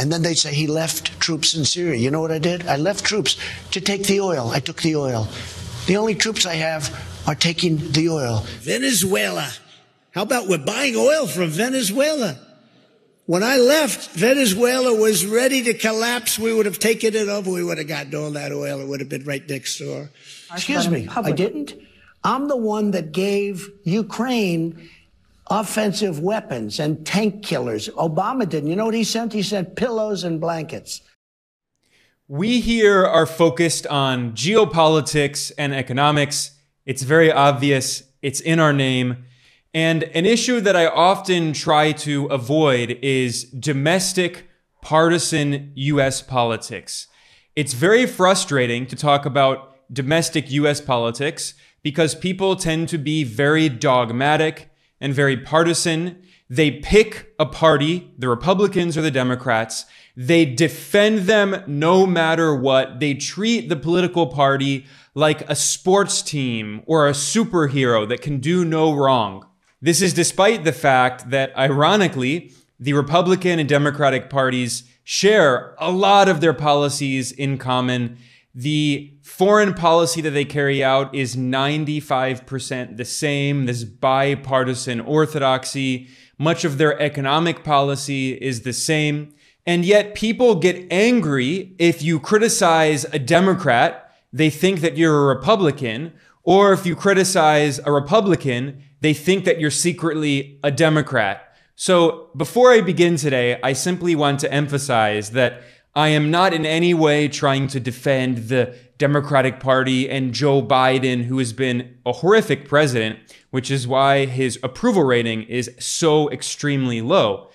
And then they say he left troops in Syria. You know what I did? I left troops to take the oil. I took the oil. The only troops I have are taking the oil. Venezuela. How about we're buying oil from Venezuela? When I left, Venezuela was ready to collapse. We would have taken it over. We would have gotten all that oil. It would have been right next door. Excuse me, I didn't. I'm the one that gave Ukraine offensive weapons and tank killers. Obama didn't. You know what he sent? He sent pillows and blankets. We here are focused on geopolitics and economics. It's very obvious. It's in our name. And an issue that I often try to avoid is domestic, partisan U.S. politics. It's very frustrating to talk about domestic U.S. politics because people tend to be very dogmatic and very partisan. They pick a party, the Republicans or the Democrats. They defend them no matter what. They treat the political party like a sports team or a superhero that can do no wrong. This is despite the fact that, ironically, the Republican and Democratic parties share a lot of their policies in common. The foreign policy that they carry out is 95% the same, this bipartisan orthodoxy. Much of their economic policy is the same. And yet people get angry if you criticize a Democrat, they think that you're a Republican, or if you criticize a Republican, they think that you're secretly a Democrat. So before I begin today, I simply want to emphasize that I am not in any way trying to defend the Democratic Party and Joe Biden, who has been a horrific president, which is why his approval rating is so extremely low.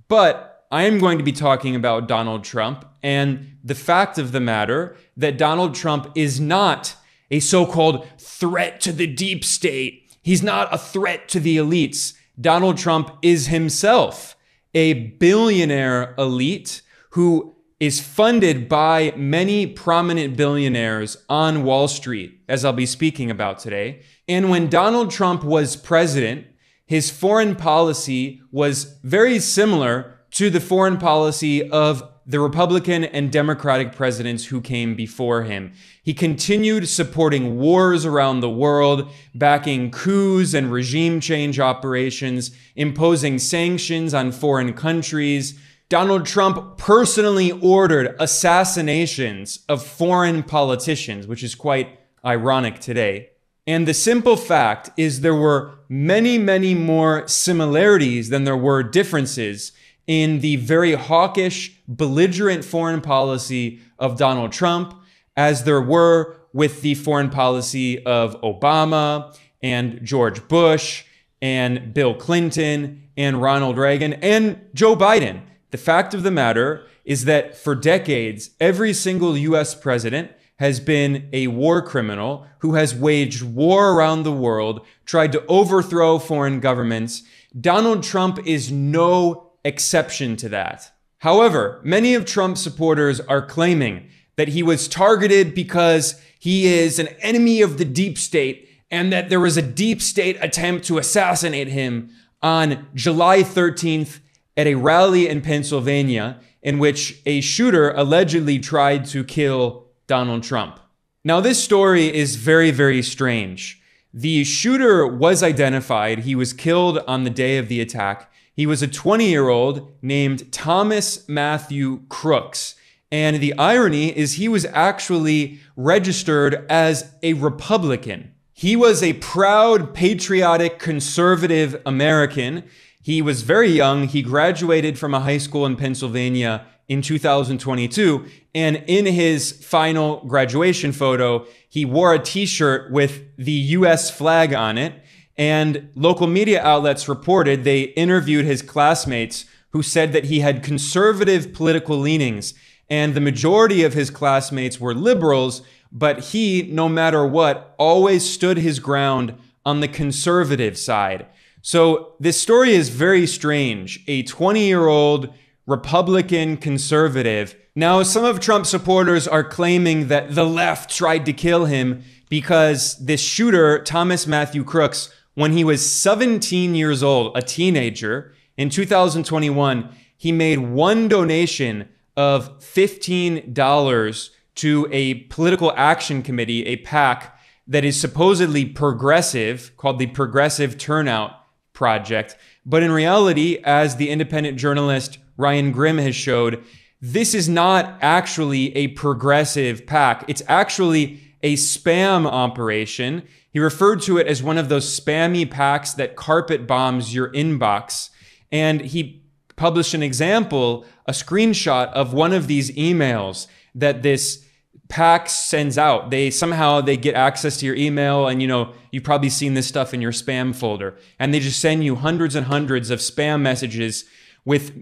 But I am going to be talking about Donald Trump and the fact of the matter that Donald Trump is not a so-called threat to the deep state. He's not a threat to the elites. Donald Trump is himself a billionaire elite who is funded by many prominent billionaires on Wall Street, as I'll be speaking about today. And when Donald Trump was president, his foreign policy was very similar to the foreign policy of the Republican and Democratic presidents who came before him. He continued supporting wars around the world, backing coups and regime change operations, imposing sanctions on foreign countries. Donald Trump personally ordered assassinations of foreign politicians, which is quite ironic today. And the simple fact is there were many, many more similarities than there were differences in the very hawkish, belligerent foreign policy of Donald Trump as there were with the foreign policy of Obama and George Bush and Bill Clinton and Ronald Reagan and Joe Biden. The fact of the matter is that for decades, every single US president has been a war criminal who has waged war around the world, tried to overthrow foreign governments. Donald Trump is no exception to that. However, many of Trump's supporters are claiming that he was targeted because he is an enemy of the deep state and that there was a deep state attempt to assassinate him on July 13th at a rally in Pennsylvania in which a shooter allegedly tried to kill Donald Trump. Now, this story is very, very strange. The shooter was identified. He was killed on the day of the attack. He was a 20-year-old named Thomas Matthew Crooks. And the irony is he was actually registered as a Republican. He was a proud, patriotic, conservative American. He was very young. He graduated from a high school in Pennsylvania in 2022. And in his final graduation photo, he wore a t-shirt with the US flag on it. And local media outlets reported they interviewed his classmates who said that he had conservative political leanings. And the majority of his classmates were liberals, but he, no matter what, always stood his ground on the conservative side. So this story is very strange. A 20-year-old Republican conservative. Now, some of Trump's supporters are claiming that the left tried to kill him because this shooter, Thomas Matthew Crooks, when he was 17 years old, a teenager, in 2021, he made one donation of $15 to a political action committee, a PAC that is supposedly progressive, called the Progressive Turnout Project. But in reality, as the independent journalist Ryan Grimm has showed, this is not actually a progressive PAC. It's actually a spam operation. He referred to it as one of those spammy PACs that carpet bombs your inbox. And he published an example, a screenshot of one of these emails that this PAC sends out. They get access to your email, and you've probably seen this stuff in your spam folder. And they just send you hundreds and hundreds of spam messages with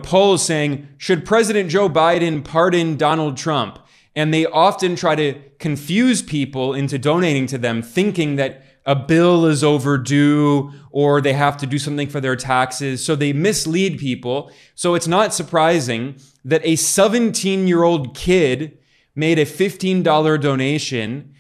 polls saying, should President Joe Biden pardon Donald Trump? And they often try to confuse people into donating to them, thinking that a bill is overdue or they have to do something for their taxes. So they mislead people. So it's not surprising that a 17-year-old kid made a $15 donation.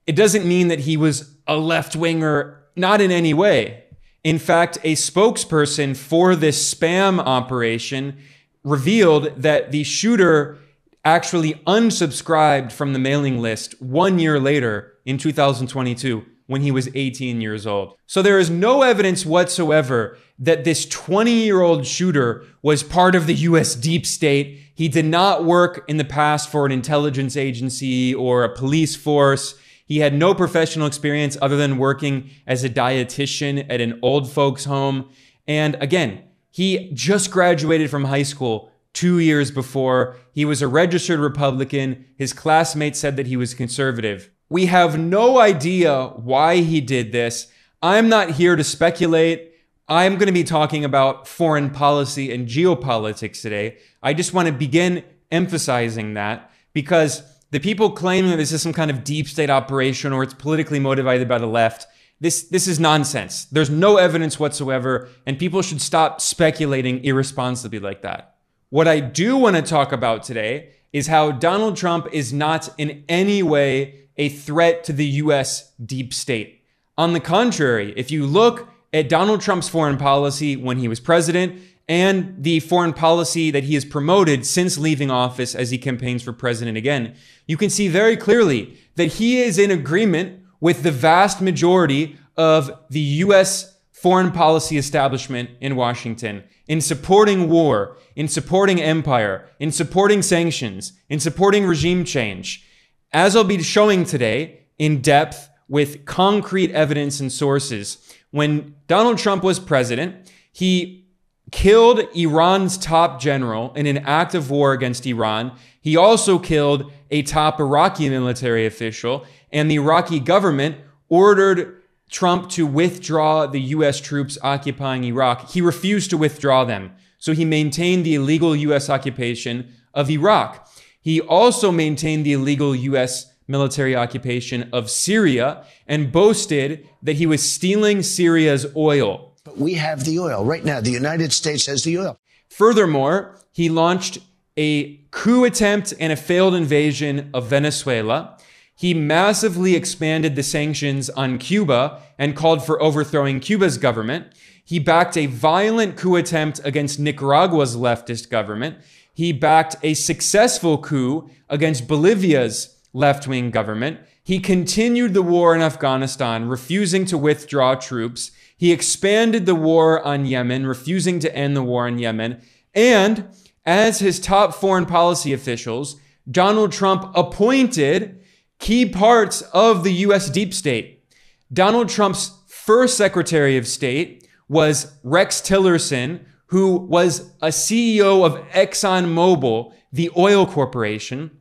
It doesn't mean that he was a left-winger, not in any way. In fact, a spokesperson for this spam operation revealed that the shooter actually unsubscribed from the mailing list 1 year later in 2022 when he was 18 years old. So there is no evidence whatsoever that this 20-year-old shooter was part of the US deep state. He did not work in the past for an intelligence agency or a police force. He had no professional experience other than working as a dietitian at an old folks home. And again, he just graduated from high school 2 years before. He was a registered Republican. His classmates said that he was conservative. We have no idea why he did this. I'm not here to speculate. I'm going to be talking about foreign policy and geopolitics today. I just want to begin emphasizing that because the people claiming that this is some kind of deep state operation or it's politically motivated by the left, this is nonsense. There's no evidence whatsoever, and people should stop speculating irresponsibly like that. What I do want to talk about today is how Donald Trump is not in any way a threat to the US deep state. On the contrary, if you look at Donald Trump's foreign policy when he was president and the foreign policy that he has promoted since leaving office as he campaigns for president again, you can see very clearly that he is in agreement with the vast majority of the US foreign policy establishment in Washington in supporting war, in supporting empire, in supporting sanctions, in supporting regime change. As I'll be showing today in depth with concrete evidence and sources, when Donald Trump was president, he killed Iran's top general in an act of war against Iran. He also killed a top Iraqi military official, and the Iraqi government ordered Trump to withdraw the US troops occupying Iraq. He refused to withdraw them, so he maintained the illegal US occupation of Iraq. He also maintained the illegal US military occupation of Syria and boasted that he was stealing Syria's oil. But we have the oil. Right now, the United States has the oil. Furthermore, he launched a coup attempt and a failed invasion of Venezuela. He massively expanded the sanctions on Cuba and called for overthrowing Cuba's government. He backed a violent coup attempt against Nicaragua's leftist government. He backed a successful coup against Bolivia's left-wing government. He continued the war in Afghanistan, refusing to withdraw troops. He expanded the war on Yemen, refusing to end the war in Yemen. And as his top foreign policy officials, Donald Trump appointed key parts of the US deep state. Donald Trump's first Secretary of State was Rex Tillerson, who was a CEO of ExxonMobil, the oil corporation.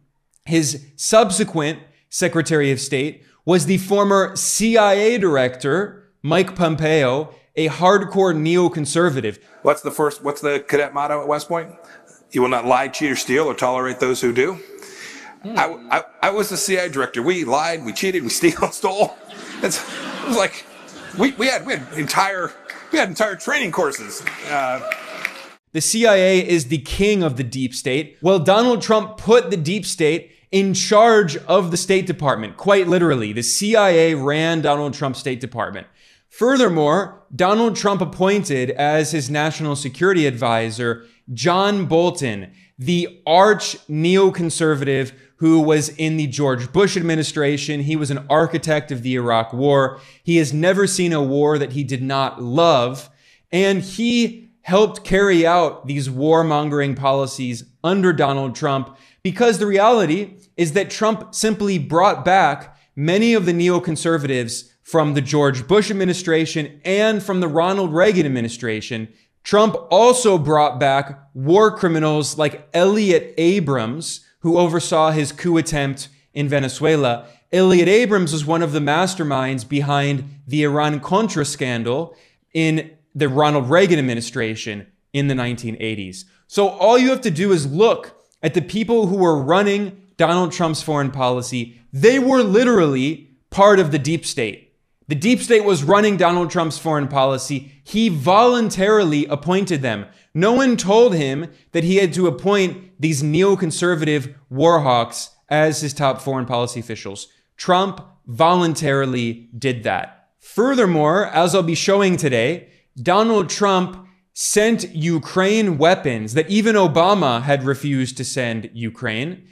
His subsequent Secretary of State was the former CIA director, Mike Pompeo, a hardcore neoconservative. What's the cadet motto at West Point? You will not lie, cheat, or steal, or tolerate those who do. I was the CIA director. We lied, we cheated, we stole. It was like we had entire training courses. The CIA is the king of the deep state. Well, Donald Trump put the deep state in charge of the State Department. Quite literally, the CIA ran Donald Trump's State Department. Furthermore, Donald Trump appointed as his national security advisor John Bolton, the arch neoconservative who was in the George Bush administration. He was an architect of the Iraq War. He has never seen a war that he did not love. And he helped carry out these warmongering policies under Donald Trump, because the reality is that Trump simply brought back many of the neoconservatives from the George Bush administration and from the Ronald Reagan administration. Trump also brought back war criminals like Elliot Abrams, who oversaw his coup attempt in Venezuela. Elliot Abrams was one of the masterminds behind the Iran-Contra scandal in the Ronald Reagan administration in the 1980s. So all you have to do is look at the people who were running Donald Trump's foreign policy. They were literally part of the deep state. The deep state was running Donald Trump's foreign policy. He voluntarily appointed them. No one told him that he had to appoint these neoconservative war hawks as his top foreign policy officials. Trump voluntarily did that. Furthermore, as I'll be showing today, Donald Trump sent Ukraine weapons that even Obama had refused to send Ukraine.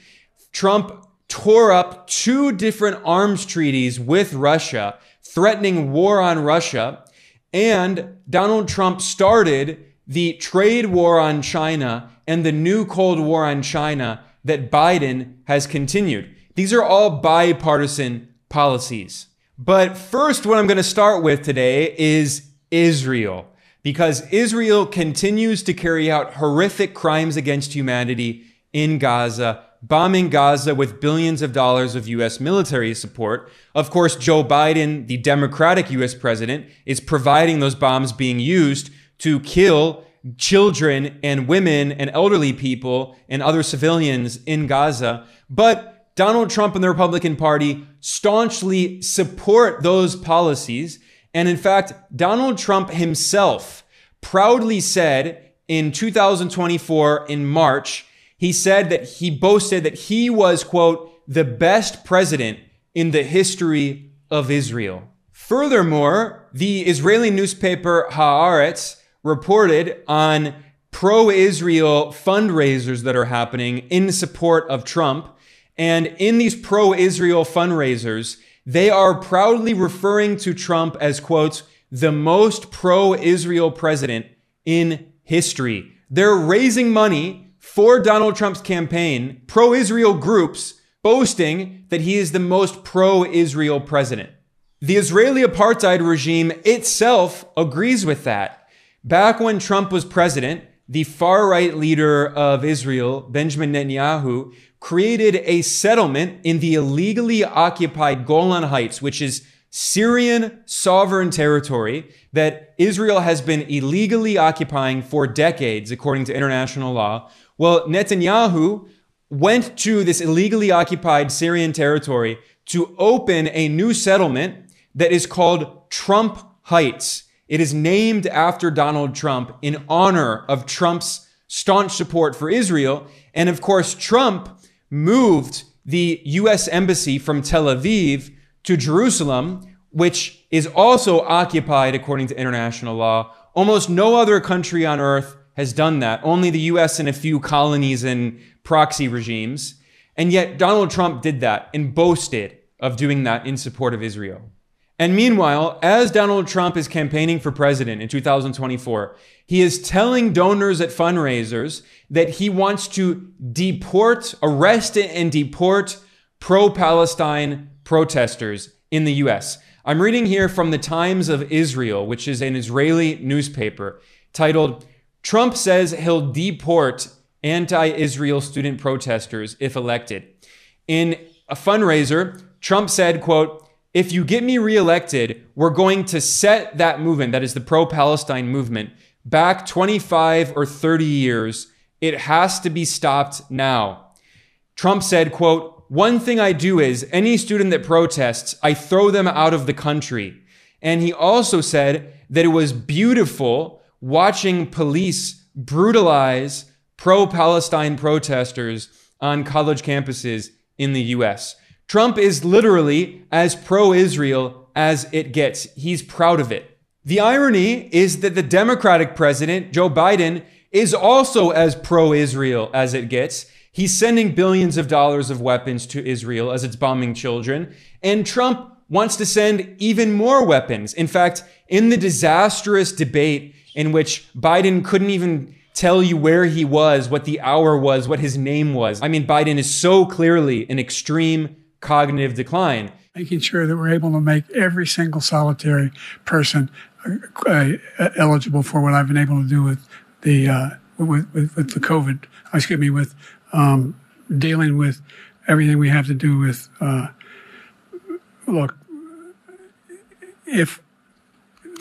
Trump tore up 2 different arms treaties with Russia, threatening war on Russia. And Donald Trump started the trade war on China and the new Cold War on China that Biden has continued. These are all bipartisan policies. But first, what I'm going to start with today is Israel, because Israel continues to carry out horrific crimes against humanity in Gaza, bombing Gaza with billions of dollars of U.S. military support. Of course, Joe Biden, the Democratic U.S. president, is providing those bombs being used to kill children and women and elderly people and other civilians in Gaza. But Donald Trump and the Republican Party staunchly support those policies. And in fact, Donald Trump himself proudly said in 2024, in March, he said that he boasted that he was, quote, the best president in the history of Israel. Furthermore, the Israeli newspaper Haaretz reported on pro-Israel fundraisers that are happening in support of Trump. And in these pro-Israel fundraisers, they are proudly referring to Trump as, quote, the most pro-Israel president in history. They're raising money for Donald Trump's campaign, pro-Israel groups boasting that he is the most pro-Israel president. The Israeli apartheid regime itself agrees with that. Back when Trump was president, the far-right leader of Israel, Benjamin Netanyahu, created a settlement in the illegally occupied Golan Heights, which is Syrian sovereign territory that Israel has been illegally occupying for decades, according to international law. Well, Netanyahu went to this illegally occupied Syrian territory to open a new settlement that is called Trump Heights. It is named after Donald Trump in honor of Trump's staunch support for Israel. And of course, Trump moved the U.S. embassy from Tel Aviv to Jerusalem, which is also occupied according to international law. Almost no other country on earth has done that. Only the U.S. and a few colonies and proxy regimes. And yet Donald Trump did that and boasted of doing that in support of Israel. And meanwhile, as Donald Trump is campaigning for president in 2024, he is telling donors at fundraisers that he wants to arrest and deport pro-Palestine protesters in the U.S. I'm reading here from the Times of Israel, which is an Israeli newspaper, titled, "Trump says he'll deport anti-Israel student protesters if elected." In a fundraiser, Trump said, quote, "If you get me reelected, we're going to set that movement," that is the pro-Palestine movement, "back 25 or 30 years. It has to be stopped now." Trump said, quote, "One thing I do is any student that protests, I throw them out of the country." And he also said that it was beautiful watching police brutalize pro-Palestine protesters on college campuses in the U.S. Trump is literally as pro-Israel as it gets. He's proud of it. The irony is that the Democratic president, Joe Biden, is also as pro-Israel as it gets. He's sending billions of dollars of weapons to Israel as it's bombing children. And Trump wants to send even more weapons. In fact, in the disastrous debate in which Biden couldn't even tell you where he was, what the hour was, what his name was. I mean, Biden is so clearly in extreme cognitive decline. Making sure that we're able to make every single solitary person eligible for what I've been able to do with the with the COVID. Excuse me, with dealing with everything we have to do with. Look, if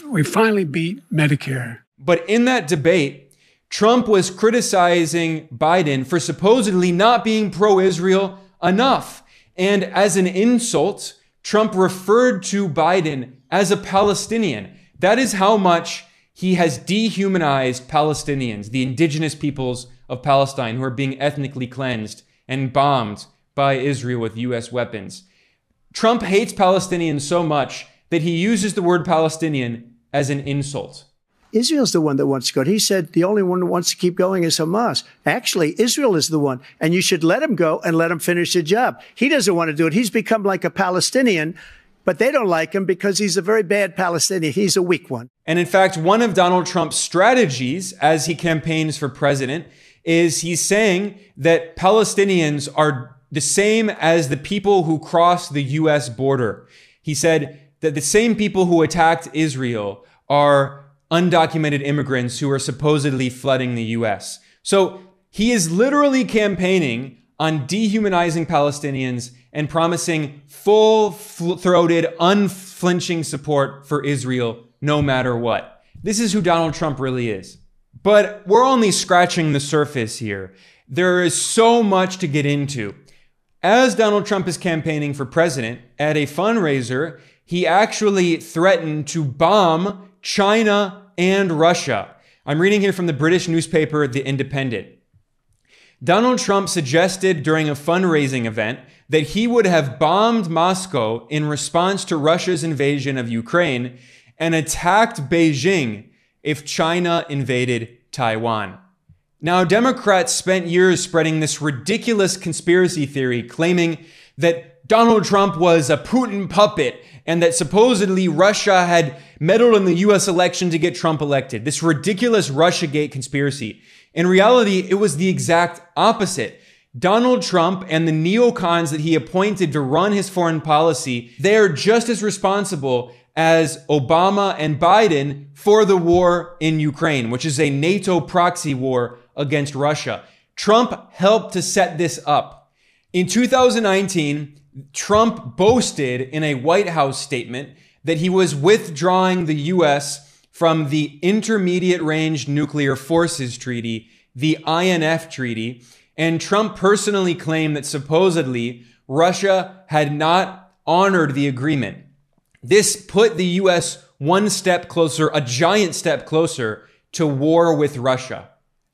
we finally beat Medicare. But in that debate, Trump was criticizing Biden for supposedly not being pro-Israel enough. And as an insult, Trump referred to Biden as a Palestinian. That is how much he has dehumanized Palestinians, the indigenous peoples of Palestine who are being ethnically cleansed and bombed by Israel with US weapons. Trump hates Palestinians so much that he uses the word Palestinian as an insult. Israel's the one that wants to go. He said the only one who wants to keep going is Hamas. Actually, Israel is the one, and you should let him go and let him finish the job. He doesn't want to do it. He's become like a Palestinian, but they don't like him because he's a very bad Palestinian. He's a weak one. And in fact, one of Donald Trump's strategies as he campaigns for president is he's saying that Palestinians are the same as the people who crossed the US border. He said that the same people who attacked Israel are undocumented immigrants who are supposedly flooding the US. So he is literally campaigning on dehumanizing Palestinians and promising full-throated, unflinching support for Israel no matter what. This is who Donald Trump really is. But we're only scratching the surface here. There is so much to get into. As Donald Trump is campaigning for president, at a fundraiser, he actually threatened to bomb China and Russia. I'm reading here from the British newspaper, The Independent. Donald Trump suggested during a fundraising event that he would have bombed Moscow in response to Russia's invasion of Ukraine and attacked Beijing if China invaded Taiwan. Now, Democrats spent years spreading this ridiculous conspiracy theory claiming that Donald Trump was a Putin puppet and that supposedly Russia had meddled in the US election to get Trump elected. This ridiculous Russiagate conspiracy. In reality, it was the exact opposite. Donald Trump and the neocons that he appointed to run his foreign policy, they are just as responsible as Obama and Biden for the war in Ukraine, which is a NATO proxy war against Russia. Trump helped to set this up. In 2019, Trump boasted in a White House statement that he was withdrawing the US from the Intermediate Range Nuclear Forces Treaty, the INF Treaty, and Trump personally claimed that supposedly Russia had not honored the agreement. This put the US one step closer, a giant step closer, to war with Russia.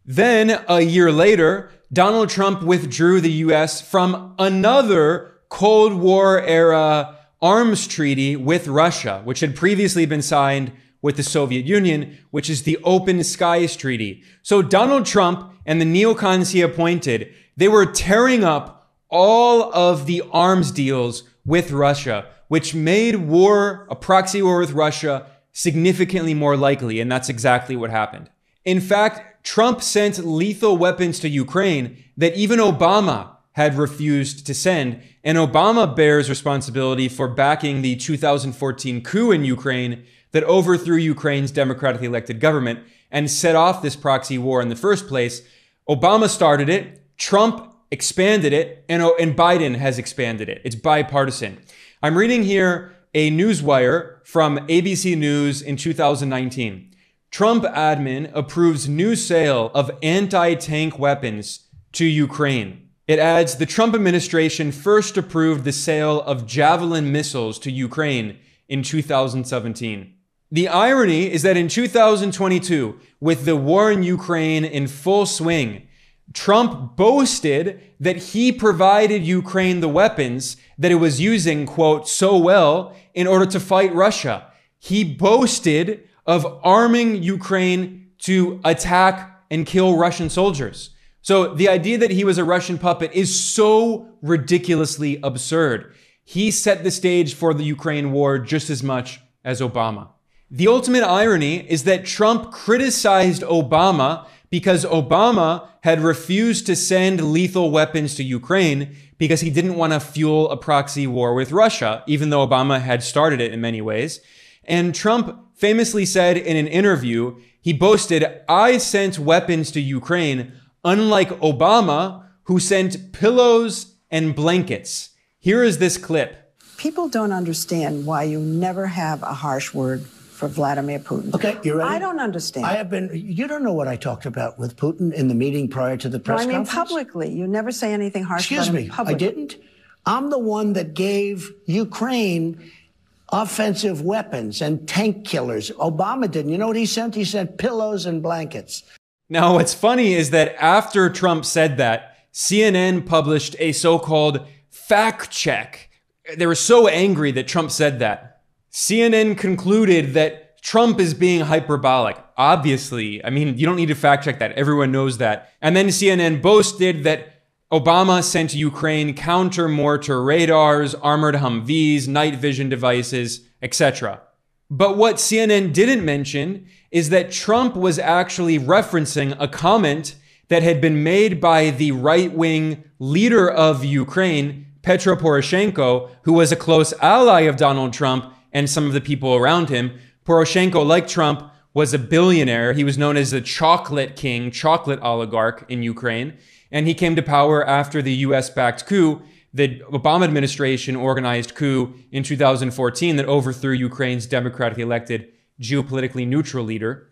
Then, a year later, Donald Trump withdrew the US from another Cold War era arms treaty with Russia, which had previously been signed with the Soviet Union, which is the Open Skies Treaty. So Donald Trump and the neocons he appointed, they were tearing up all of the arms deals with Russia, which made war, a proxy war with Russia, significantly more likely. And that's exactly what happened. In fact, Trump sent lethal weapons to Ukraine that even Obama had refused to send. And Obama bears responsibility for backing the 2014 coup in Ukraine that overthrew Ukraine's democratically elected government and set off this proxy war in the first place. Obama started it, Trump expanded it, and Biden has expanded it. It's bipartisan. I'm reading here a newswire from ABC News in 2019. Trump admin approves new sale of anti-tank weapons to Ukraine. It adds, the Trump administration first approved the sale of Javelin missiles to Ukraine in 2017. The irony is that in 2022, with the war in Ukraine in full swing, Trump boasted that he provided Ukraine the weapons that it was using, quote, so well in order to fight Russia. He boasted of arming Ukraine to attack and kill Russian soldiers. So the idea that he was a Russian puppet is so ridiculously absurd. He set the stage for the Ukraine war just as much as Obama. The ultimate irony is that Trump criticized Obama because Obama had refused to send lethal weapons to Ukraine because he didn't want to fuel a proxy war with Russia, even though Obama had started it in many ways. And Trump famously said in an interview, he boasted, "I sent weapons to Ukraine, unlike Obama, who sent pillows and blankets." Here is this clip. People don't understand why you never have a harsh word for Vladimir Putin. Okay, you ready? I don't understand. You don't know what I talked about with Putin in the meeting prior to the press conference? Publicly. You never say anything harsh about him publicly. Excuse me, I didn't? I'm the one that gave Ukraine offensive weapons and tank killers. Obama didn't. You know what he sent? He sent pillows and blankets. Now, what's funny is that after Trump said that, CNN published a so-called fact check. They were so angry that Trump said that. CNN concluded that Trump is being hyperbolic. Obviously, I mean, you don't need to fact check that. Everyone knows that. And then CNN boasted that Obama sent Ukraine counter-mortar radars, armored Humvees, night vision devices, etc. But what CNN didn't mention is that Trump was actually referencing a comment that had been made by the right-wing leader of Ukraine, Petro Poroshenko, who was a close ally of Donald Trump and some of the people around him. Poroshenko, like Trump, was a billionaire. He was known as the chocolate king, chocolate oligarch in Ukraine. And he came to power after the US-backed coup. The Obama administration organized coup in 2014 that overthrew Ukraine's democratically elected, geopolitically neutral leader.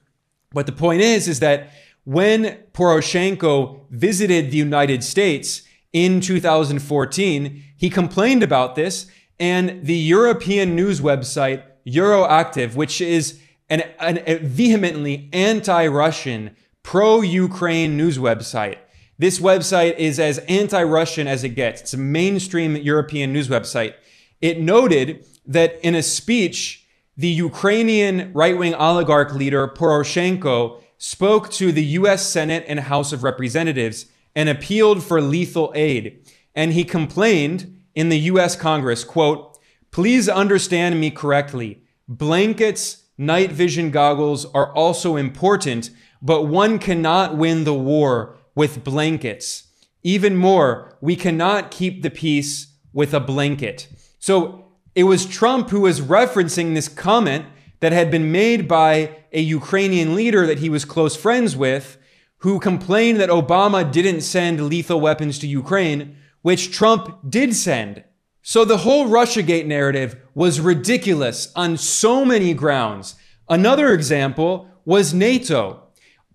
But the point is that when Poroshenko visited the United States in 2014, he complained about this, and the European news website Euroactiv, which is a vehemently anti-Russian, pro-Ukraine news website. This website is as anti-Russian as it gets. It's a mainstream European news website. It noted that in a speech, the Ukrainian right-wing oligarch leader Poroshenko spoke to the US Senate and House of Representatives and appealed for lethal aid. And he complained in the US Congress, quote, "Please understand me correctly. Blankets, night vision goggles are also important, but one cannot win the war with blankets. Even more, we cannot keep the peace with a blanket." So it was Trump who was referencing this comment that had been made by a Ukrainian leader that he was close friends with, who complained that Obama didn't send lethal weapons to Ukraine, which Trump did send. So the whole Russiagate narrative was ridiculous on so many grounds. Another example was NATO.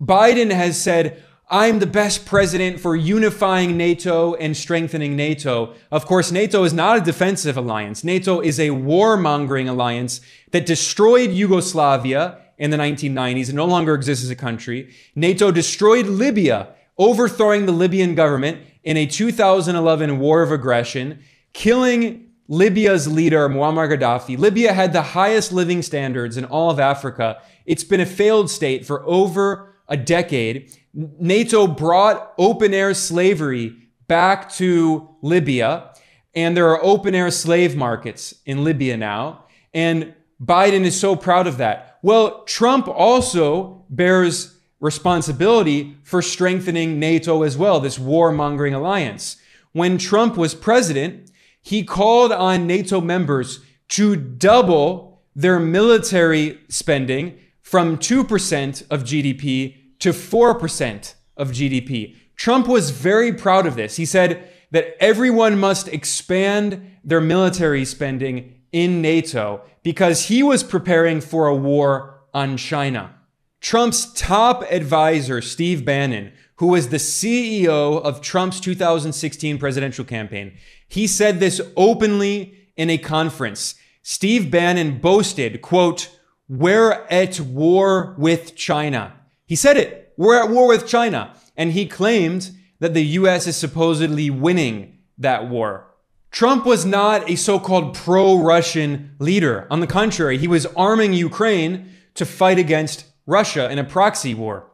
Biden has said, "I'm the best president for unifying NATO and strengthening NATO." Of course, NATO is not a defensive alliance. NATO is a warmongering alliance that destroyed Yugoslavia in the 1990s and no longer exists as a country. NATO destroyed Libya, overthrowing the Libyan government in a 2011 war of aggression, killing Libya's leader, Muammar Gaddafi. Libya had the highest living standards in all of Africa. It's been a failed state for over a decade. NATO brought open-air slavery back to Libya, and there are open-air slave markets in Libya now, and Biden is so proud of that. Well, Trump also bears responsibility for strengthening NATO as well, this warmongering alliance. When Trump was president, he called on NATO members to double their military spending from 2% of GDP to 4% of GDP. Trump was very proud of this. He said that everyone must expand their military spending in NATO because he was preparing for a war on China. Trump's top advisor, Steve Bannon, who was the CEO of Trump's 2016 presidential campaign, he said this openly in a conference. Steve Bannon boasted, quote, "We're at war with China." He said it, "We're at war with China." And he claimed that the US is supposedly winning that war. Trump was not a so-called pro-Russian leader. On the contrary, he was arming Ukraine to fight against Russia in a proxy war.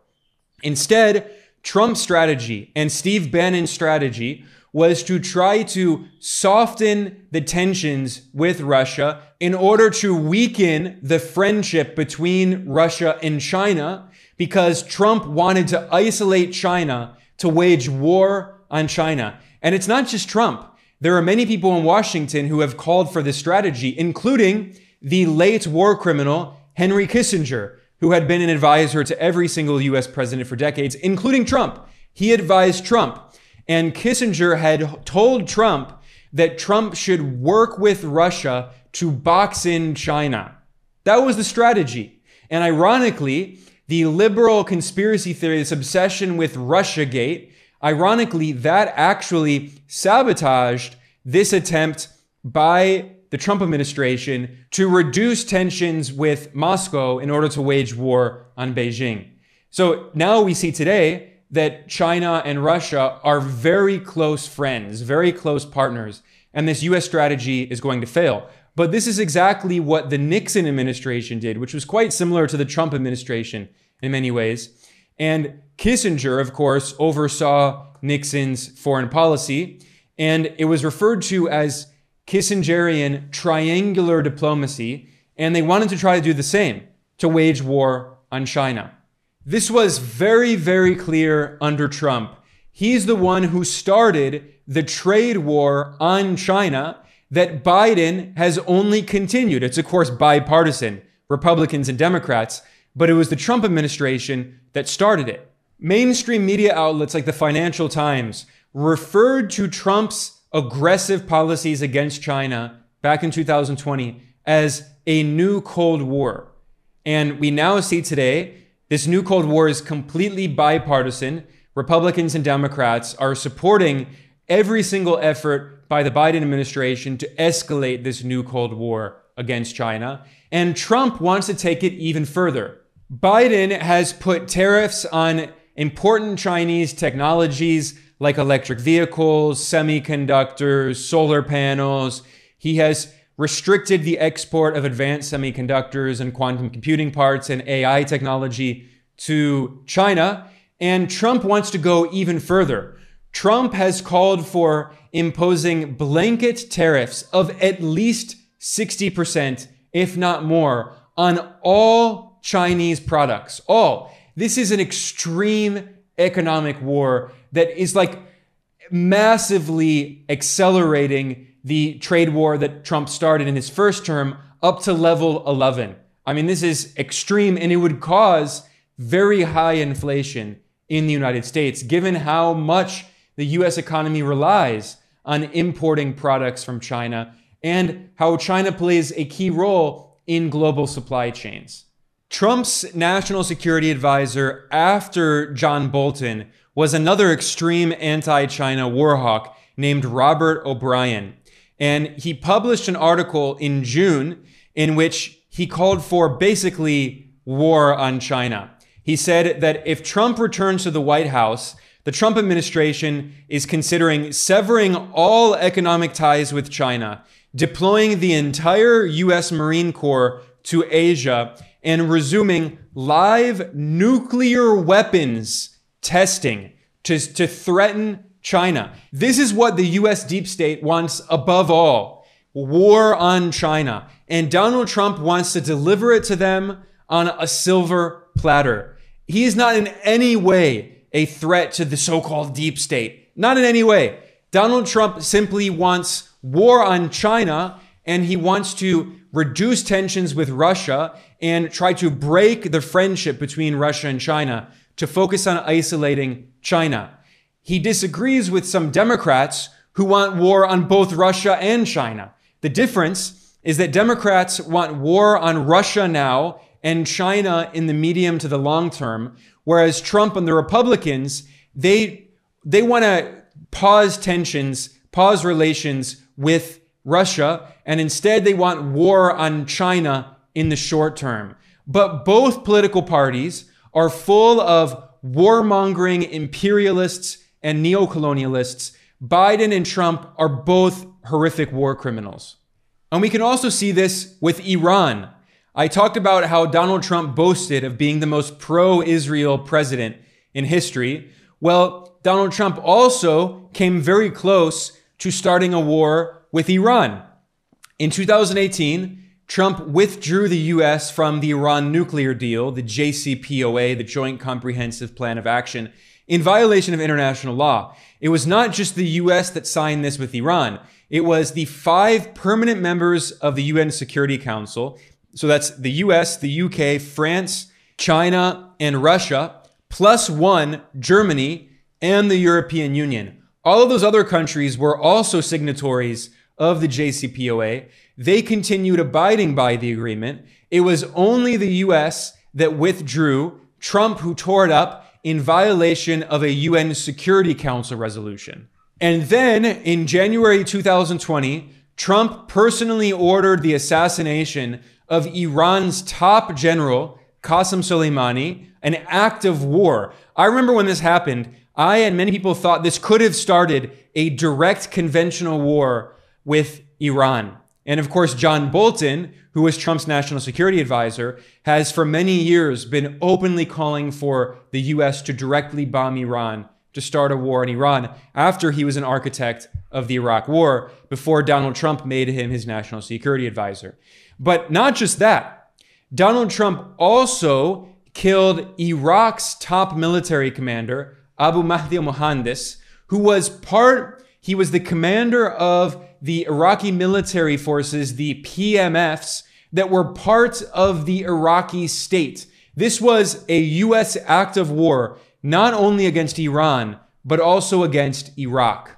Instead, Trump's strategy and Steve Bannon's strategy was to try to soften the tensions with Russia in order to weaken the friendship between Russia and China, because Trump wanted to isolate China to wage war on China. And it's not just Trump. There are many people in Washington who have called for this strategy, including the late war criminal Henry Kissinger, who had been an advisor to every single US president for decades, including Trump. He advised Trump. And Kissinger had told Trump that Trump should work with Russia to box in China. That was the strategy. And ironically, the liberal conspiracy theory, this obsession with Russiagate, ironically, that actually sabotaged this attempt by the Trump administration to reduce tensions with Moscow in order to wage war on Beijing. So now we see today that China and Russia are very close friends, very close partners, and this US strategy is going to fail. But this is exactly what the Nixon administration did, which was quite similar to the Trump administration in many ways. And Kissinger, of course, oversaw Nixon's foreign policy, and it was referred to as Kissingerian triangular diplomacy, and they wanted to try to do the same, to wage war on China. This was very, very clear under Trump. He's the one who started the trade war on China that Biden has only continued. It's, of course, bipartisan, Republicans and Democrats, but it was the Trump administration that started it. Mainstream media outlets like the Financial Times referred to Trump's aggressive policies against China back in 2020 as a new Cold War. And we now see today this new Cold War is completely bipartisan. Republicans and Democrats are supporting every single effort by the Biden administration to escalate this new Cold War against China. And Trump wants to take it even further. Biden has put tariffs on important Chinese technologies like electric vehicles, semiconductors, solar panels. He has restricted the export of advanced semiconductors and quantum computing parts and AI technology to China. And Trump wants to go even further. Trump has called for imposing blanket tariffs of at least 60%, if not more, on all Chinese products. All. This is an extreme economic war that is like massively accelerating the trade war that Trump started in his first term up to level 11. I mean, this is extreme, and it would cause very high inflation in the United States, given how much the US economy relies on importing products from China and how China plays a key role in global supply chains. Trump's national security advisor after John Bolton was another extreme anti-China war hawk named Robert O'Brien. And he published an article in June in which he called for basically war on China. He said that if Trump returns to the White House, the Trump administration is considering severing all economic ties with China, deploying the entire US Marine Corps to Asia, and resuming live nuclear weapons testing to threaten China. This is what the US deep state wants above all, war on China. And Donald Trump wants to deliver it to them on a silver platter. He is not in any way a threat to the so-called deep state. Not in any way. Donald Trump simply wants war on China, and he wants to reduce tensions with Russia and try to break the friendship between Russia and China to focus on isolating China. He disagrees with some Democrats who want war on both Russia and China. The difference is that Democrats want war on Russia now and China in the medium to the long term, whereas Trump and the Republicans, they want to pause tensions, pause relations with Russia, and instead they want war on China in the short term. But both political parties are full of warmongering imperialists and neocolonialists. Biden and Trump are both horrific war criminals. And we can also see this with Iran. I talked about how Donald Trump boasted of being the most pro-Israel president in history. Well, Donald Trump also came very close to starting a war with Iran. In 2018, Trump withdrew the US from the Iran nuclear deal, the JCPOA, the Joint Comprehensive Plan of Action, in violation of international law. It was not just the US that signed this with Iran. It was the 5 permanent members of the UN Security Council. So that's the US, the UK, France, China, and Russia, plus 1, Germany, and the European Union. All of those other countries were also signatories of the JCPOA. They continued abiding by the agreement. It was only the US that withdrew, Trump who tore it up in violation of a UN Security Council resolution. And then in January 2020, Trump personally ordered the assassination of Iran's top general, Qasem Soleimani, an act of war. I remember when this happened, I and many people thought this could have started a direct conventional war with Iran. And of course, John Bolton, who was Trump's national security advisor, has for many years been openly calling for the US to directly bomb Iran, to start a war in Iran, after he was an architect of the Iraq War, before Donald Trump made him his national security advisor. But not just that. Donald Trump also killed Iraq's top military commander, Abu Mahdi al-Mohandes, who was he was the commander of the Iraqi military forces, the PMFs, that were part of the Iraqi state. This was a US act of war, not only against Iran, but also against Iraq.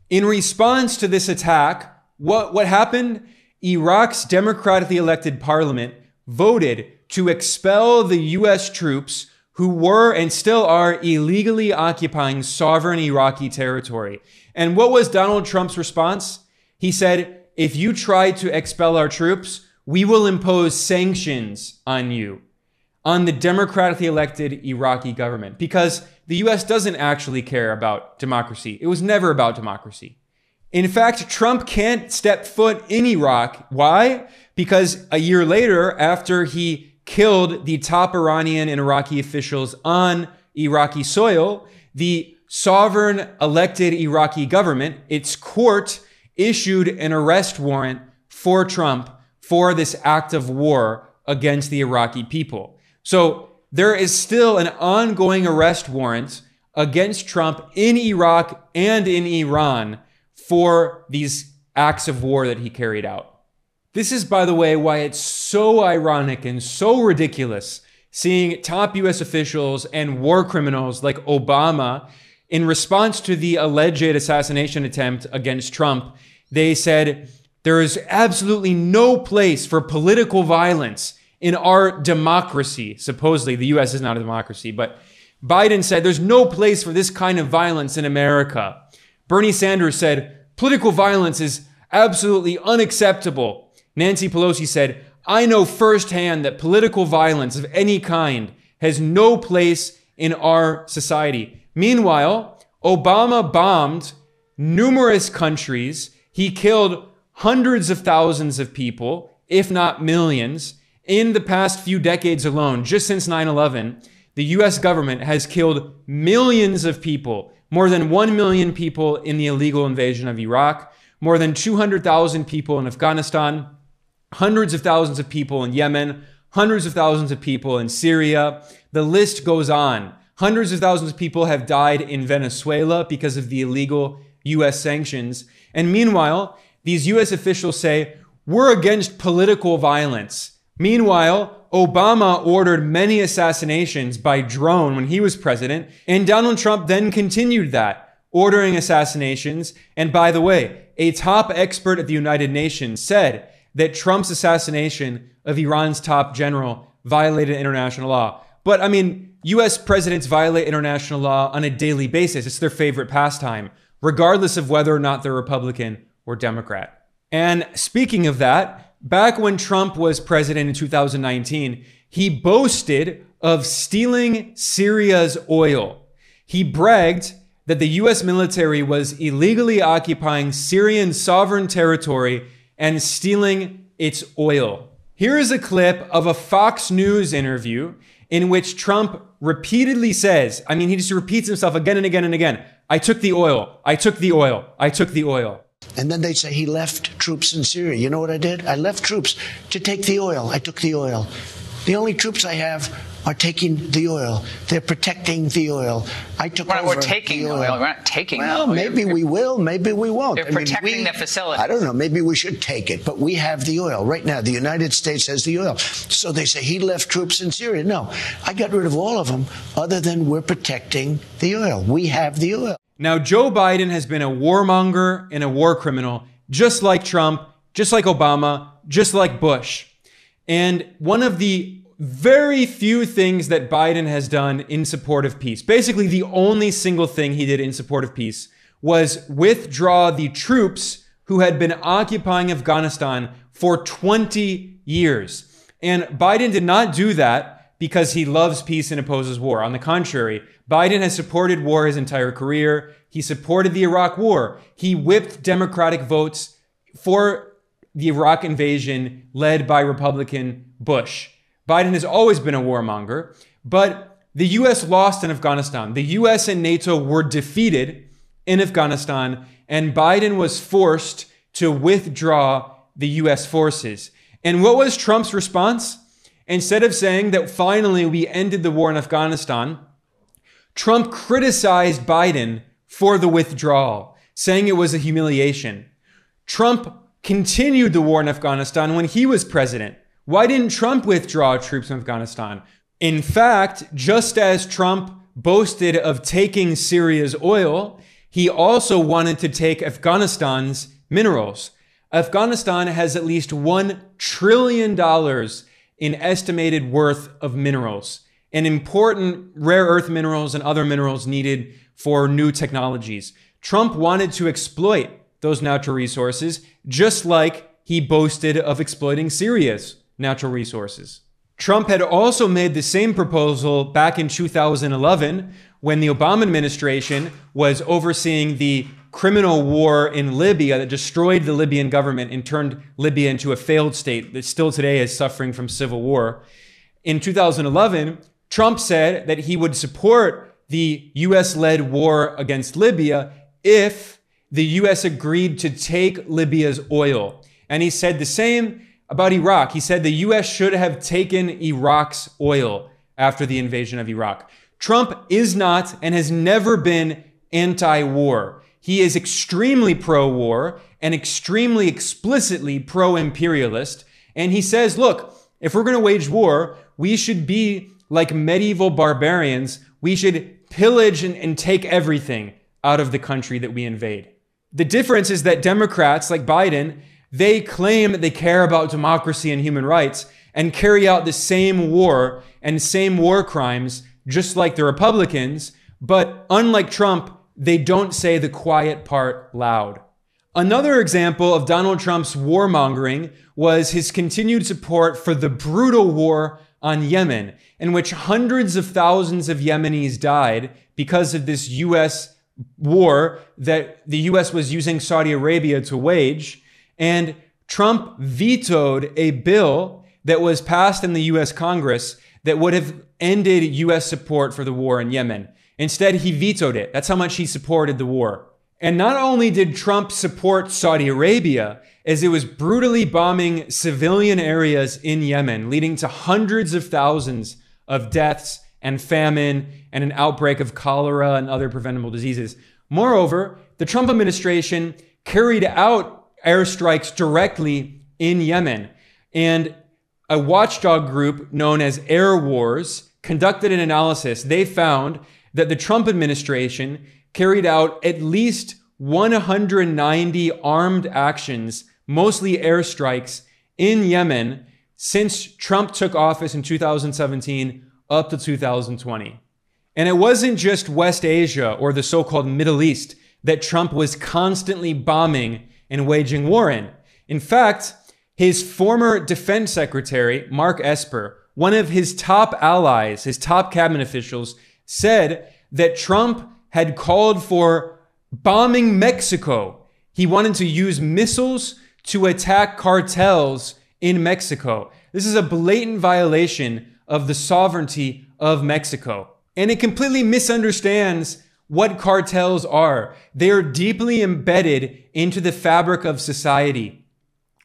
In response to this attack, what happened? Iraq's democratically elected parliament voted to expel the US troops who were and still are illegally occupying sovereign Iraqi territory. And what was Donald Trump's response? He said, if you try to expel our troops, we will impose sanctions on you, on the democratically elected Iraqi government, because the US doesn't actually care about democracy. It was never about democracy. In fact, Trump can't step foot in Iraq. Why? Because a year later, after he killed the top Iranian and Iraqi officials on Iraqi soil, the sovereign elected Iraqi government, its court, issued an arrest warrant for Trump for this act of war against the Iraqi people. So there is still an ongoing arrest warrant against Trump in Iraq and in Iran for these acts of war that he carried out. This is, by the way, why it's so ironic and so ridiculous seeing top US officials and war criminals like Obama, in response to the alleged assassination attempt against Trump, they said, there is absolutely no place for political violence in our democracy. Supposedly, the US is not a democracy, but Biden said there's no place for this kind of violence in America. Bernie Sanders said political violence is absolutely unacceptable. Nancy Pelosi said, I know firsthand that political violence of any kind has no place in our society. Meanwhile, Obama bombed numerous countries. He killed hundreds of thousands of people, if not millions. In the past few decades alone, just since 9/11, the US government has killed millions of people, more than 1 million people in the illegal invasion of Iraq, more than 200,000 people in Afghanistan, hundreds of thousands of people in Yemen, hundreds of thousands of people in Syria. The list goes on. Hundreds of thousands of people have died in Venezuela because of the illegal US sanctions. And meanwhile, these US officials say, we're against political violence. Meanwhile, Obama ordered many assassinations by drone when he was president, and Donald Trump then continued that, ordering assassinations. And by the way, a top expert at the United Nations said that Trump's assassination of Iran's top general violated international law. But I mean, US presidents violate international law on a daily basis. It's their favorite pastime, regardless of whether or not they're Republican or Democrat. And speaking of that, back when Trump was president in 2019, he boasted of stealing Syria's oil. He bragged that the US military was illegally occupying Syrian sovereign territory and stealing its oil. Here is a clip of a Fox News interview in which Trump repeatedly says, I mean, he just repeats himself again and again and again, I took the oil, I took the oil, I took the oil. And then they say he left troops in Syria. You know what I did? I left troops to take the oil. I took the oil. The only troops I have are taking the oil. They're protecting the oil. I took over. We're taking the oil. We're not taking well, the oil. Maybe we will. Maybe we won't. They're protecting the facility. I don't know. Maybe we should take it. But we have the oil. Right now, the United States has the oil. So they say he left troops in Syria. No, I got rid of all of them other than we're protecting the oil. We have the oil. Now, Joe Biden has been a warmonger and a war criminal, just like Trump, just like Obama, just like Bush. And one of the very few things that Biden has done in support of peace, basically the only single thing he did in support of peace, was withdraw the troops who had been occupying Afghanistan for 20 years. And Biden did not do that because he loves peace and opposes war. On the contrary, Biden has supported war his entire career. He supported the Iraq War. He whipped Democratic votes for the Iraq invasion led by Republican Bush. Biden has always been a warmonger, but the U.S. lost in Afghanistan. The U.S. and NATO were defeated in Afghanistan, and Biden was forced to withdraw the U.S. forces. And what was Trump's response? Instead of saying that finally we ended the war in Afghanistan, Trump criticized Biden for the withdrawal, saying it was a humiliation. Trump continued the war in Afghanistan when he was president. Why didn't Trump withdraw troops from Afghanistan? In fact, just as Trump boasted of taking Syria's oil, he also wanted to take Afghanistan's minerals. Afghanistan has at least $1 trillion in estimated worth of minerals and important rare earth minerals and other minerals needed for new technologies. Trump wanted to exploit those natural resources, just like he boasted of exploiting Syria's natural resources. Trump had also made the same proposal back in 2011 when the Obama administration was overseeing the criminal war in Libya that destroyed the Libyan government and turned Libya into a failed state that still today is suffering from civil war. In 2011, Trump said that he would support the US-led war against Libya if the US agreed to take Libya's oil. And he said the same about Iraq. He said the US should have taken Iraq's oil after the invasion of Iraq. Trump is not and has never been anti-war. He is extremely pro-war and extremely explicitly pro-imperialist. And he says, look, if we're going to wage war, we should be like medieval barbarians. We should pillage and take everything out of the country that we invade. The difference is that Democrats like Biden, they claim that they care about democracy and human rights and carry out the same war and same war crimes just like the Republicans, but unlike Trump, they don't say the quiet part loud. Another example of Donald Trump's warmongering was his continued support for the brutal war on Yemen, in which hundreds of thousands of Yemenis died because of this U.S. war that the U.S. was using Saudi Arabia to wage. And Trump vetoed a bill that was passed in the U.S. Congress that would have ended U.S. support for the war in Yemen. Instead, he vetoed it. That's how much he supported the war. And not only did Trump support Saudi Arabia, as it was brutally bombing civilian areas in Yemen, leading to hundreds of thousands of deaths and famine and an outbreak of cholera and other preventable diseases. Moreover, the Trump administration carried out airstrikes directly in Yemen. And a watchdog group known as Air Wars conducted an analysis. They found that the Trump administration carried out at least 190 armed actions, mostly airstrikes, in Yemen since Trump took office in 2017 up to 2020. And it wasn't just West Asia or the so-called Middle East that Trump was constantly bombing and waging war in. In fact, his former defense secretary, Mark Esper, one of his top allies, his top cabinet officials, said that Trump had called for bombing Mexico. He wanted to use missiles to attack cartels in Mexico. This is a blatant violation of the sovereignty of Mexico. And it completely misunderstands what cartels are. They are deeply embedded into the fabric of society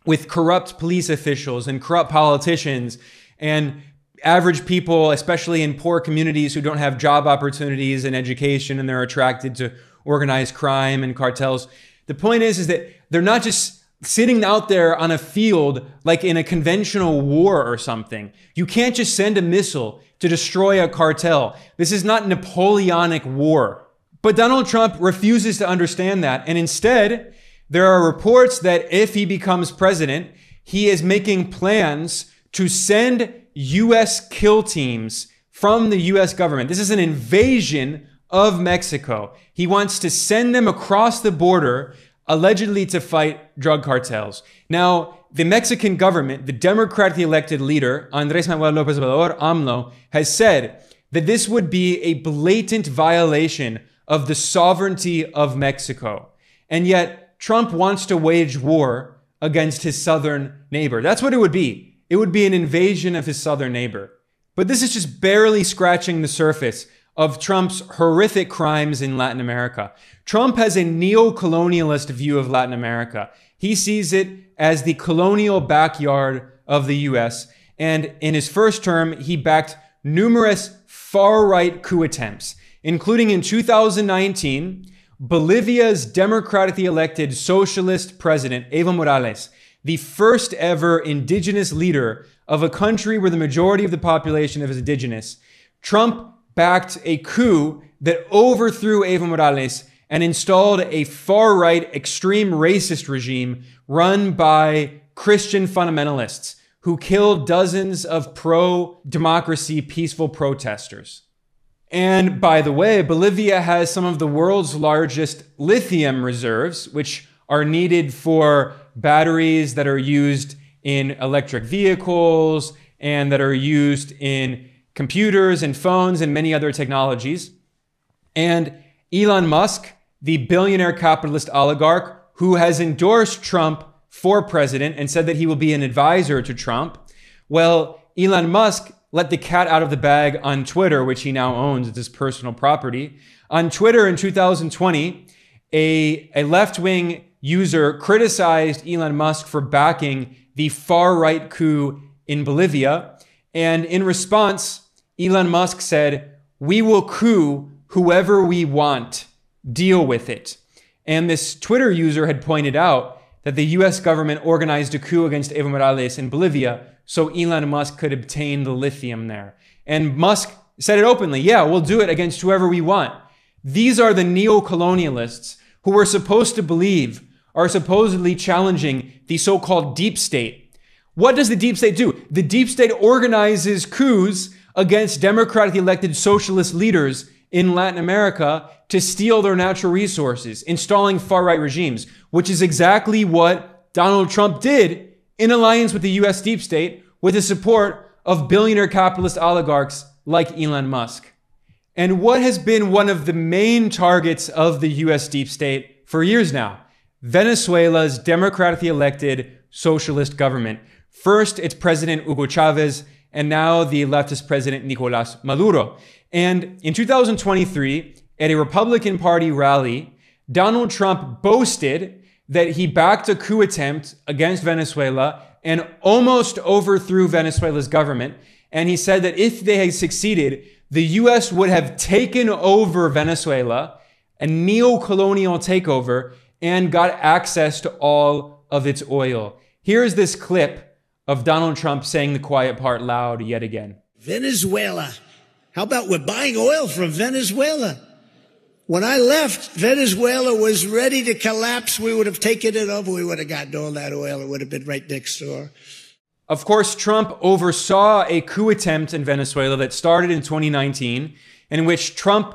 with corrupt police officials and corrupt politicians and average people, especially in poor communities who don't have job opportunities and education, and they're attracted to organized crime and cartels. The point is that they're not just sitting out there on a field like in a conventional war or something. You can't just send a missile to destroy a cartel. This is not Napoleonic war. But Donald Trump refuses to understand that. And instead, there are reports that if he becomes president, he is making plans to send U.S. kill teams from the U.S. government. This is an invasion of Mexico. He wants to send them across the border, allegedly to fight drug cartels. Now, the Mexican government, the democratically elected leader, Andrés Manuel López Obrador, AMLO, has said that this would be a blatant violation of the sovereignty of Mexico. And yet, Trump wants to wage war against his southern neighbor. That's what it would be. It would be an invasion of his southern neighbor. But this is just barely scratching the surface of Trump's horrific crimes in Latin America. Trump has a neo-colonialist view of Latin America. He sees it as the colonial backyard of the US. And in his first term, he backed numerous far-right coup attempts, including in 2019, Bolivia's democratically elected socialist president, Evo Morales, the first ever indigenous leader of a country where the majority of the population is indigenous. Trump backed a coup that overthrew Evo Morales and installed a far-right extreme racist regime run by Christian fundamentalists who killed dozens of pro-democracy peaceful protesters. And by the way, Bolivia has some of the world's largest lithium reserves, which are needed for batteries that are used in electric vehicles and that are used in computers and phones and many other technologies. And Elon Musk, the billionaire capitalist oligarch who has endorsed Trump for president and said that he will be an advisor to Trump, well, Elon Musk let the cat out of the bag on Twitter, which he now owns. It's his personal property. On Twitter in 2020, a left-wing user criticized Elon Musk for backing the far-right coup in Bolivia. And in response, Elon Musk said, "We will coup whoever we want. Deal with it." And this Twitter user had pointed out that the US government organized a coup against Evo Morales in Bolivia so Elon Musk could obtain the lithium there. And Musk said it openly, yeah, we'll do it against whoever we want. These are the neo-colonialists who we're supposed to believe are supposedly challenging the so-called deep state. What does the deep state do? The deep state organizes coups against democratically elected socialist leaders in Latin America to steal their natural resources, installing far-right regimes, which is exactly what Donald Trump did in alliance with the US deep state with the support of billionaire capitalist oligarchs like Elon Musk. And what has been one of the main targets of the US deep state for years now? Venezuela's democratically elected socialist government. First, its president Hugo Chavez, and now the leftist president Nicolás Maduro. And in 2023, at a Republican Party rally, Donald Trump boasted that he backed a coup attempt against Venezuela and almost overthrew Venezuela's government. And he said that if they had succeeded, the US would have taken over Venezuela, a neo-colonial takeover, and got access to all of its oil. Here's this clip of Donald Trump saying the quiet part loud yet again. Venezuela. How about we're buying oil from Venezuela? When I left, Venezuela was ready to collapse. We would have taken it over. We would have gotten all that oil. It would have been right next door. Of course, Trump oversaw a coup attempt in Venezuela that started in 2019, in which Trump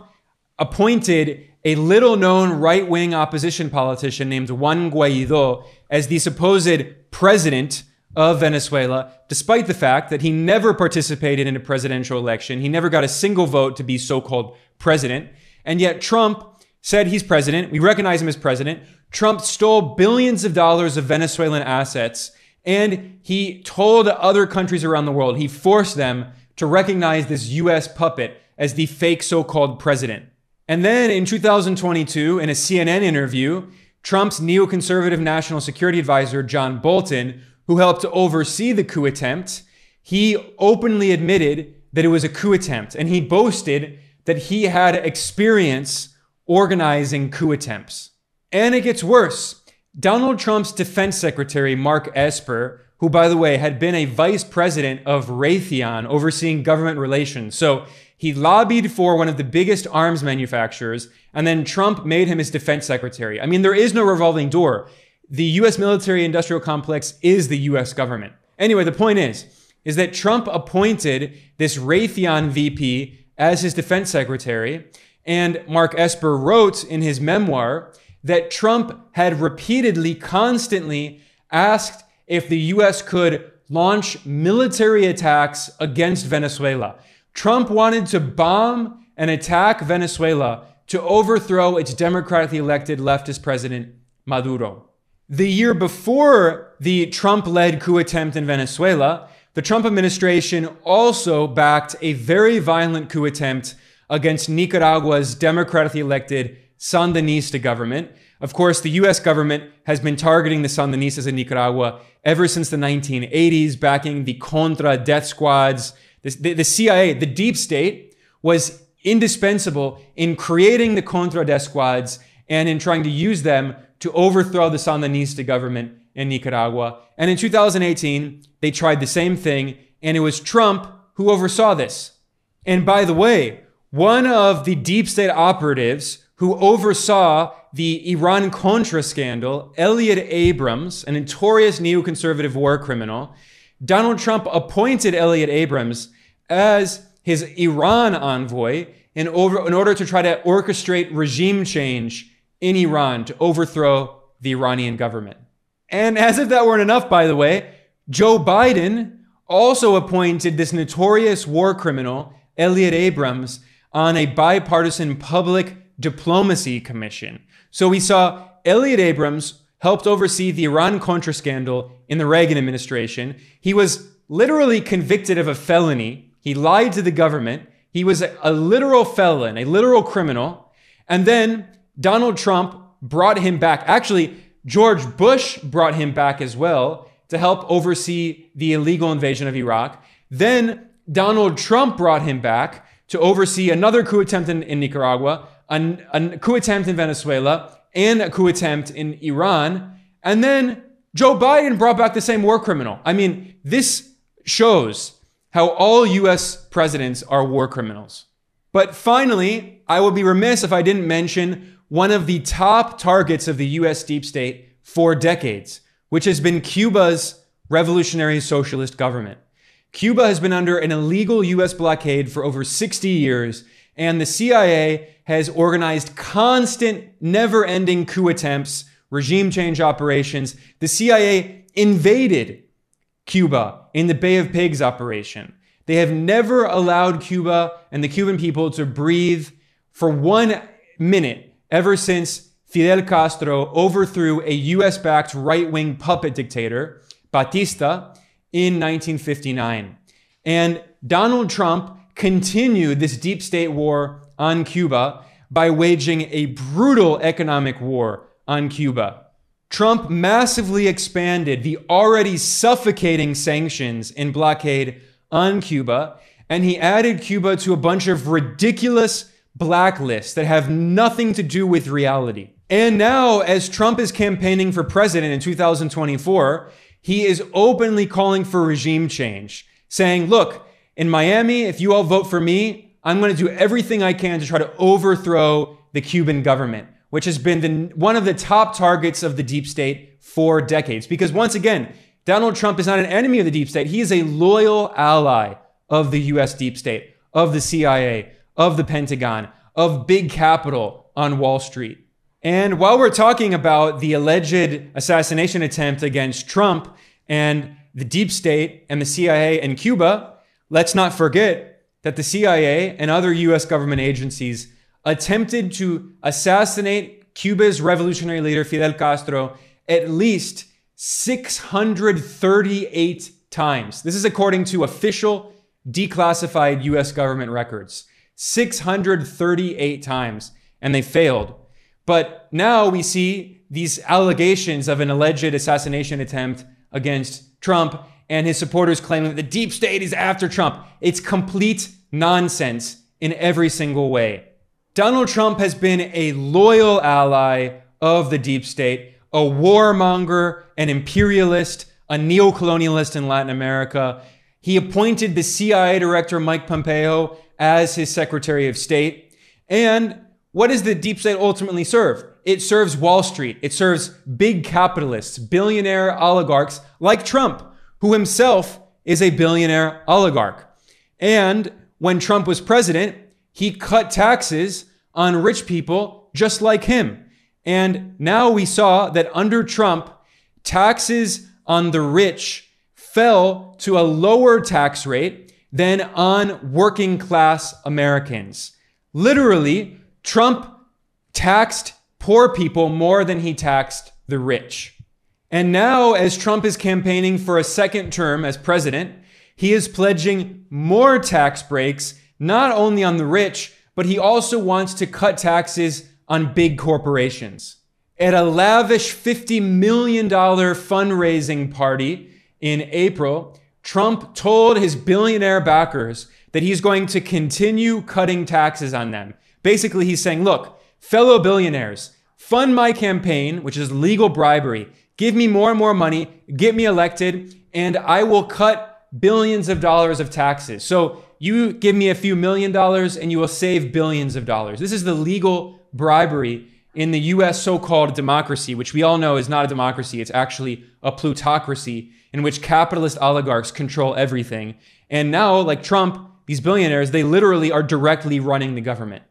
appointed a little-known right-wing opposition politician named Juan Guaido as the supposed president of Venezuela, despite the fact that he never participated in a presidential election. He never got a single vote to be so-called president. And yet Trump said he's president. We recognize him as president. Trump stole billions of dollars of Venezuelan assets, and he told other countries around the world, he forced them to recognize this US puppet as the fake so-called president. And then in 2022, in a CNN interview, Trump's neoconservative national security advisor, John Bolton, who helped to oversee the coup attempt, he openly admitted that it was a coup attempt. And he boasted that he had experience organizing coup attempts. And it gets worse. Donald Trump's defense secretary, Mark Esper, who, by the way, had been a vice president of Raytheon, overseeing government relations. So he lobbied for one of the biggest arms manufacturers, and then Trump made him his defense secretary. I mean, there is no revolving door. The US military-industrial complex is the US government. Anyway, the point is that Trump appointed this Raytheon VP as his defense secretary, and Mark Esper wrote in his memoir that Trump had repeatedly, constantly asked if the US could launch military attacks against Venezuela. Trump wanted to bomb and attack Venezuela to overthrow its democratically elected leftist president, Maduro. The year before the Trump-led coup attempt in Venezuela, the Trump administration also backed a very violent coup attempt against Nicaragua's democratically elected Sandinista government. Of course, the US government has been targeting the Sandinistas in Nicaragua ever since the 1980s, backing the Contra death squads. The CIA, the deep state, was indispensable in creating the Contra death squads and in trying to use them to overthrow the Sandinista government in Nicaragua. And in 2018, they tried the same thing, and it was Trump who oversaw this. And by the way, one of the deep state operatives who oversaw the Iran-Contra scandal, Elliot Abrams, a notorious neoconservative war criminal, Donald Trump appointed Elliot Abrams as his Iran envoy in order to try to orchestrate regime change in Iran to overthrow the Iranian government. And as if that weren't enough, by the way, Joe Biden also appointed this notorious war criminal, Elliot Abrams, on a bipartisan public diplomacy commission. So we saw Elliot Abrams helped oversee the Iran-Contra scandal in the Reagan administration. He was literally convicted of a felony. He lied to the government. He was a literal felon, a literal criminal. And then Donald Trump brought him back. Actually, George Bush brought him back as well to help oversee the illegal invasion of Iraq. Then Donald Trump brought him back to oversee another coup attempt in Nicaragua, a coup attempt in Venezuela, and a coup attempt in Iran. And then Joe Biden brought back the same war criminal. I mean, this shows how all US presidents are war criminals. But finally, I would be remiss if I didn't mention one of the top targets of the US deep state for decades, which has been Cuba's revolutionary socialist government. Cuba has been under an illegal US blockade for over 60 years, and the CIA has organized constant, never-ending coup attempts, regime change operations. The CIA invaded Cuba in the Bay of Pigs operation. They have never allowed Cuba and the Cuban people to breathe for 1 minute ever since Fidel Castro overthrew a US-backed right-wing puppet dictator, Batista, in 1959. And Donald Trump continued this deep state war on Cuba by waging a brutal economic war on Cuba. Trump massively expanded the already suffocating sanctions and blockade on Cuba, and he added Cuba to a bunch of ridiculous blacklists that have nothing to do with reality. And now, as Trump is campaigning for president in 2024, he is openly calling for regime change, saying, look, in Miami, if you all vote for me, I'm going to do everything I can to try to overthrow the Cuban government, which has been one of the top targets of the deep state for decades. Because once again, Donald Trump is not an enemy of the deep state. He is a loyal ally of the US deep state, of the CIA, of the Pentagon, of big capital on Wall Street. And while we're talking about the alleged assassination attempt against Trump and the deep state and the CIA and Cuba, let's not forget that the CIA and other US government agencies attempted to assassinate Cuba's revolutionary leader, Fidel Castro, at least 638 times. This is according to official declassified US government records. 638 times, and they failed. But now we see these allegations of an alleged assassination attempt against Trump, and his supporters claiming that the deep state is after Trump. It's complete nonsense in every single way. Donald Trump has been a loyal ally of the deep state, a warmonger, an imperialist, a neocolonialist in Latin America. He appointed the CIA director, Mike Pompeo, as his Secretary of State. And what does the deep state ultimately serve? It serves Wall Street. It serves big capitalists, billionaire oligarchs like Trump, who himself is a billionaire oligarch. And when Trump was president, he cut taxes on rich people just like him. And now we saw that under Trump, taxes on the rich fell to a lower tax rate than on working class Americans. Literally, Trump taxed poor people more than he taxed the rich. And now, as Trump is campaigning for a second term as president, he is pledging more tax breaks, not only on the rich, but he also wants to cut taxes on big corporations. At a lavish $50 million fundraising party in April, Trump told his billionaire backers that he's going to continue cutting taxes on them. Basically, he's saying, look, fellow billionaires, fund my campaign, which is legal bribery. Give me more and more money, get me elected, and I will cut billions of dollars of taxes. So you give me a few $1 million and you will save billions of dollars. This is the legal bribery in the US so-called democracy, which we all know is not a democracy. It's actually a plutocracy in which capitalist oligarchs control everything. And now, like Trump, these billionaires, they literally are directly running the government.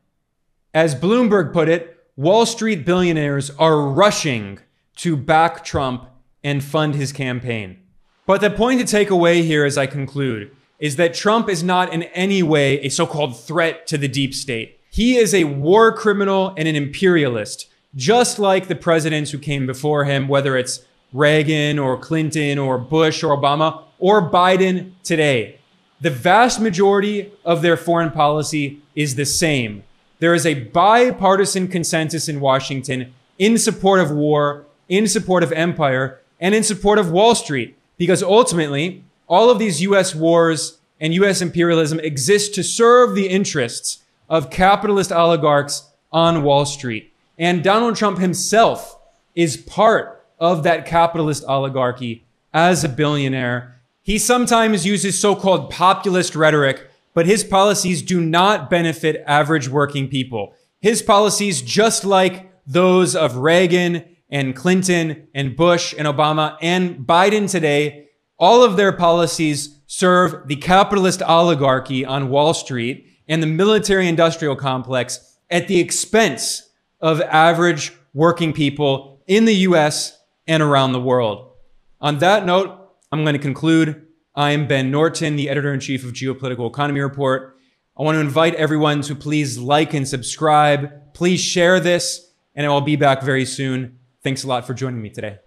As Bloomberg put it, Wall Street billionaires are rushing to back Trump and fund his campaign. But the point to take away here as I conclude is that Trump is not in any way a so-called threat to the deep state. He is a war criminal and an imperialist, just like the presidents who came before him, whether it's Reagan or Clinton or Bush or Obama or Biden today. The vast majority of their foreign policy is the same. There is a bipartisan consensus in Washington in support of war, in support of empire, and in support of Wall Street, because ultimately, all of these US wars and US imperialism exist to serve the interests of capitalist oligarchs on Wall Street. And Donald Trump himself is part of that capitalist oligarchy as a billionaire. He sometimes uses so-called populist rhetoric, but his policies do not benefit average working people. His policies, just like those of Reagan and Clinton and Bush and Obama and Biden today, all of their policies serve the capitalist oligarchy on Wall Street and the military-industrial complex at the expense of average working people in the US and around the world. On that note, I'm going to conclude. I am Ben Norton, the editor-in-chief of Geopolitical Economy Report. I want to invite everyone to please like and subscribe. Please share this, and I will be back very soon. Thanks a lot for joining me today.